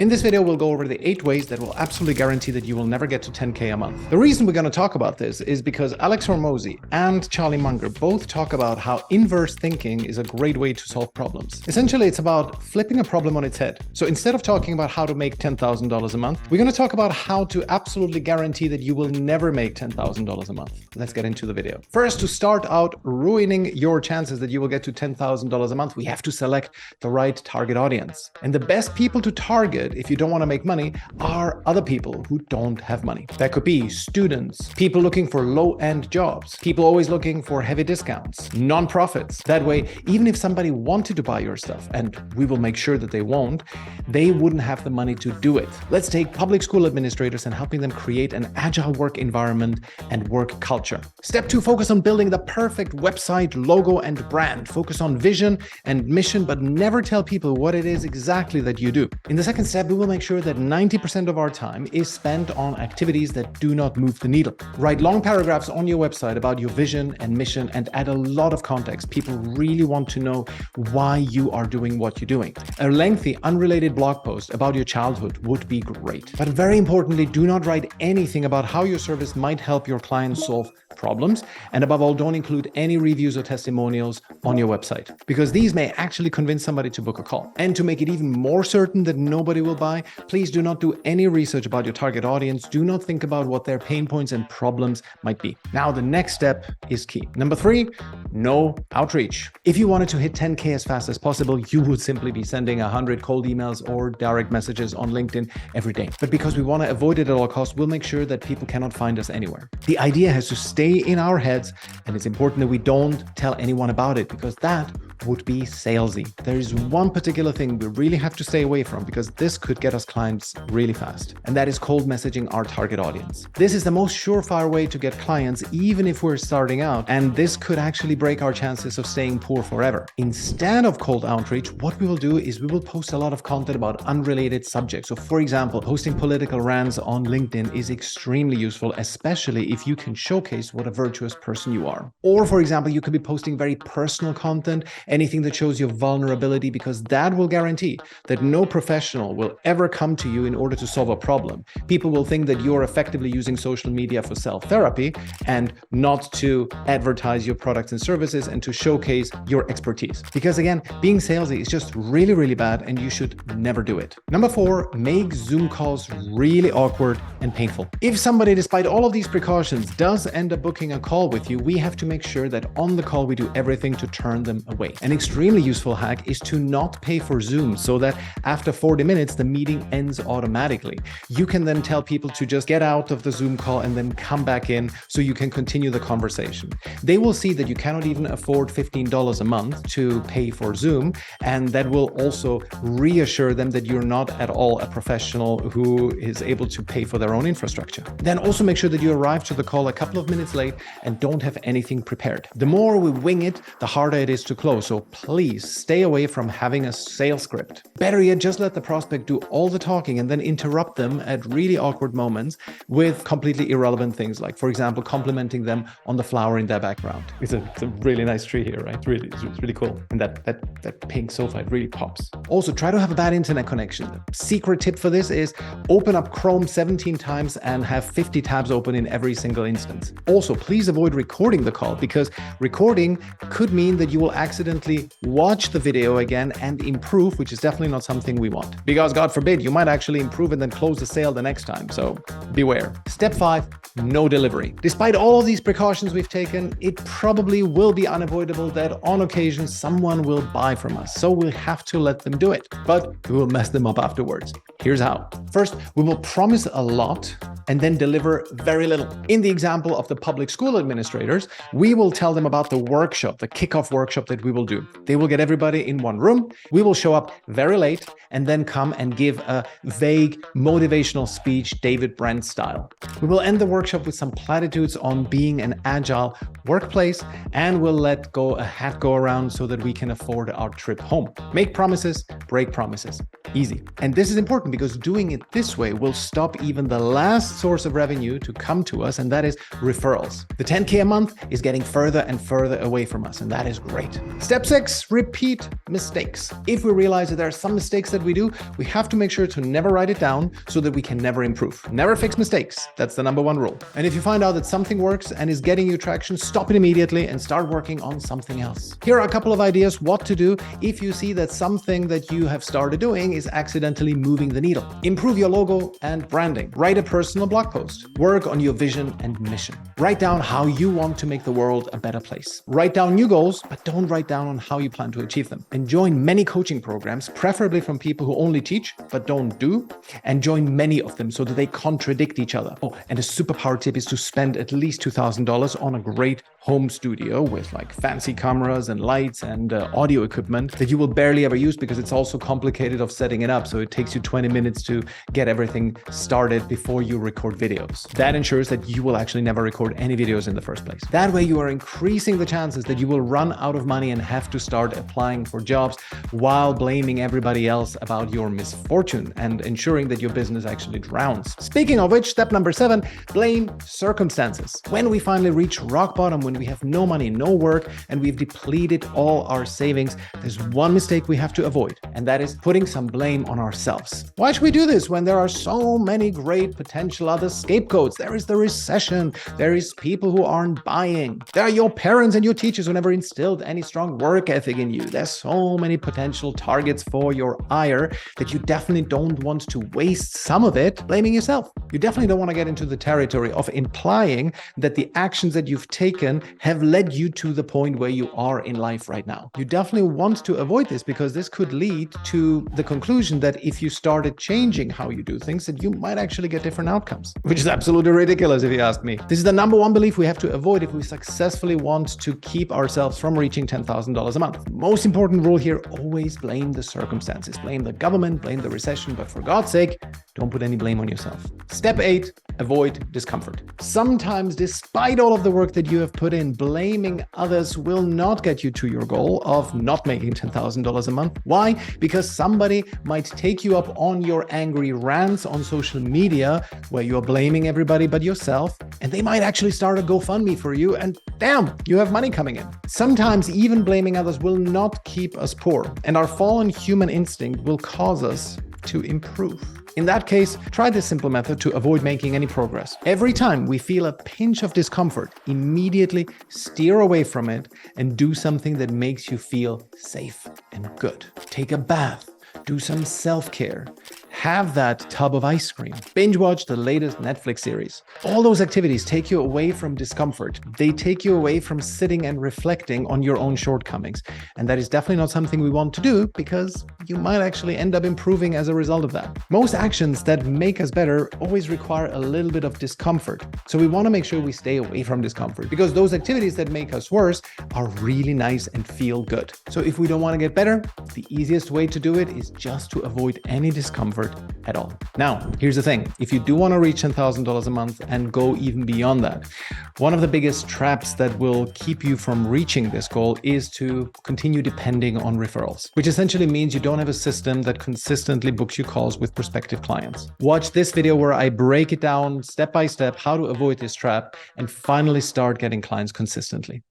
In this video, we'll go over the 8 ways that will absolutely guarantee that you will never get to 10K a month. The reason we're going to talk about this is because Alex Hormozi and Charlie Munger both talk about how inverse thinking is a great way to solve problems. Essentially, it's about flipping a problem on its head. So instead of talking about how to make $10,000 a month, we're going to talk about how to absolutely guarantee that you will never make $10,000 a month. Let's get into the video. First, to start out ruining your chances that you will get to $10,000 a month, we have to select the right target audience. And the best people to target if you don't want to make money are other people who don't have money. That could be students, people looking for low-end jobs, people always looking for heavy discounts, nonprofits. That way, even if somebody wanted to buy your stuff, and we will make sure that they won't, they wouldn't have the money to do it. Let's take public school administrators and helping them create an agile work environment and work culture. Step 2, focus on building the perfect website, logo, and brand. Focus on vision and mission, but never tell people what it is exactly that you do. In the second step, we will make sure that 90% of our time is spent on activities that do not move the needle. Write long paragraphs on your website about your vision and mission and add a lot of context. People really want to know why you are doing what you're doing. A lengthy, unrelated blog post about your childhood would be great. But very importantly, do not write anything about how your service might help your clients solve problems. And above all, don't include any reviews or testimonials on your website, because these may actually convince somebody to book a call. And to make it even more certain that nobody will buy, please do not do any research about your target audience. Do not think about what their pain points and problems might be. Now, the next step is key. Number 3, no outreach. If you wanted to hit 10K as fast as possible, you would simply be sending 100 cold emails or direct messages on LinkedIn every day. But because we want to avoid it at all costs, we'll make sure that people cannot find us anywhere. The idea has to stay in our heads, and it's important that we don't tell anyone about it, because that would be salesy. There is one particular thing we really have to stay away from, because this could get us clients really fast, and that is cold messaging our target audience. This is the most surefire way to get clients, even if we're starting out, and this could actually break our chances of staying poor forever. Instead of cold outreach, what we will do is we will post a lot of content about unrelated subjects. So for example, posting political rants on LinkedIn is extremely useful, especially if you can showcase what a virtuous person you are. Or for example, you could be posting very personal content, anything that shows your vulnerability, because that will guarantee that no professional will ever come to you in order to solve a problem. People will think that you're effectively using social media for self-therapy and not to advertise your products and services and to showcase your expertise. Because again, being salesy is just really, really bad, and you should never do it. Number 4, make Zoom calls really awkward and painful. If somebody, despite all of these precautions, does end up booking a call with you, we have to make sure that on the call we do everything to turn them away. An extremely useful hack is to not pay for Zoom, so that after 40 minutes, the meeting ends automatically. You can then tell people to just get out of the Zoom call and then come back in so you can continue the conversation. They will see that you cannot even afford $15 a month to pay for Zoom, and that will also reassure them that you're not at all a professional who is able to pay for their own infrastructure. Then also make sure that you arrive to the call a couple of minutes late and don't have anything prepared. The more we wing it, the harder it is to close. So please stay away from having a sales script. Better yet, just let the prospect do all the talking and then interrupt them at really awkward moments with completely irrelevant things, like, for example, complimenting them on the flower in their background. It's a really nice tree here, right? It's really cool. And that pink sofa, it really pops. Also, try to have a bad internet connection. The secret tip for this is open up Chrome 17 times and have 50 tabs open in every single instance. Also, please avoid recording the call, because recording could mean that you will accidentally watch the video again and improve, which is definitely not something we want. Because God forbid, you might actually improve and then close the sale the next time. So beware. Step 5, no delivery. Despite all of these precautions we've taken, it probably will be unavoidable that on occasion someone will buy from us. So we'll have to let them do it, but we will mess them up afterwards. Here's how. First, we will promise a lot and then deliver very little. In the example of the public school administrators, we will tell them about the workshop, the kickoff workshop that we will do. They will get everybody in one room. We will show up very late and then come and give a vague motivational speech, David Brent style. We will end the workshop with some platitudes on being an agile workplace, and we'll let a hat go around so that we can afford our trip home. Make promises, break promises. Easy. And this is important because doing it this way will stop even the last source of revenue to come to us, and that is referrals. The 10K a month is getting further and further away from us, and that is great. Step 6, repeat mistakes. If we realize that there are some mistakes that we do, we have to make sure to never write it down so that we can never improve. Never fix mistakes. That's the number one rule. And if you find out that something works and is getting you traction, stop it immediately and start working on something else. Here are a couple of ideas what to do if you see that something that you have started doing is accidentally moving the needle. Improve your logo and branding. Write a personal blog post. Work on your vision and mission. Write down how you want to make the world a better place. Write down new goals, but don't write down on how you plan to achieve them. And join many coaching programs, preferably from people who only teach but don't do, and join many of them so that they contradict each other. Oh, and a superpower tip is to spend at least $2,000 on a great home studio with like fancy cameras and lights and audio equipment that you will barely ever use because it's also complicated of setting it up. So it takes you 20 minutes to get everything started before you record videos. That ensures that you will actually never record any videos in the first place. That way you are increasing the chances that you will run out of money and have to start applying for jobs while blaming everybody else about your misfortune and ensuring that your business actually drowns. Speaking of which, step number 7, blame circumstances. When we finally reach rock bottom, when we have no money, no work, and we've depleted all our savings, there's one mistake we have to avoid, and that is putting some blame on ourselves. Why should we do this when there are so many great potential other scapegoats? There is the recession, there is people who aren't buying, there are your parents and your teachers who never instilled any strong work ethic in you. There's so many potential targets for your ire that you definitely don't want to waste some of it blaming yourself. You definitely don't want to get into the territory of implying that the actions that you've taken have led you to the point where you are in life right now. You definitely want to avoid this because this could lead to the conclusion that if you started changing how you do things, that you might actually get different outcomes, which is absolutely ridiculous if you ask me. This is the number one belief we have to avoid if we successfully want to keep ourselves from reaching $10,000 a month. Most important rule here, always blame the circumstances. Blame the government, blame the recession, but for God's sake, don't put any blame on yourself. Step 8, avoid discomfort. Sometimes, despite all of the work that you have put in, blaming others will not get you to your goal of not making $10,000 a month. Why? Because somebody might take you up on your angry rants on social media where you're blaming everybody but yourself, and they might actually start a GoFundMe for you, and damn, you have money coming in. Sometimes even blaming others will not keep us poor, and our fallen human instinct will cause us to improve. In that case, try this simple method to avoid making any progress. Every time we feel a pinch of discomfort, immediately steer away from it and do something that makes you feel safe and good. Take a bath, do some self-care, have that tub of ice cream, binge watch the latest Netflix series. All those activities take you away from discomfort. They take you away from sitting and reflecting on your own shortcomings. And that is definitely not something we want to do because you might actually end up improving as a result of that. Most actions that make us better always require a little bit of discomfort. So we want to make sure we stay away from discomfort because those activities that make us worse are really nice and feel good. So if we don't want to get better, the easiest way to do it is just to avoid any discomfort at all. Now, here's the thing. If you do want to reach $10,000 a month and go even beyond that, one of the biggest traps that will keep you from reaching this goal is to continue depending on referrals, which essentially means you don't have a system that consistently books you calls with prospective clients. Watch this video where I break it down step by step how to avoid this trap and finally start getting clients consistently.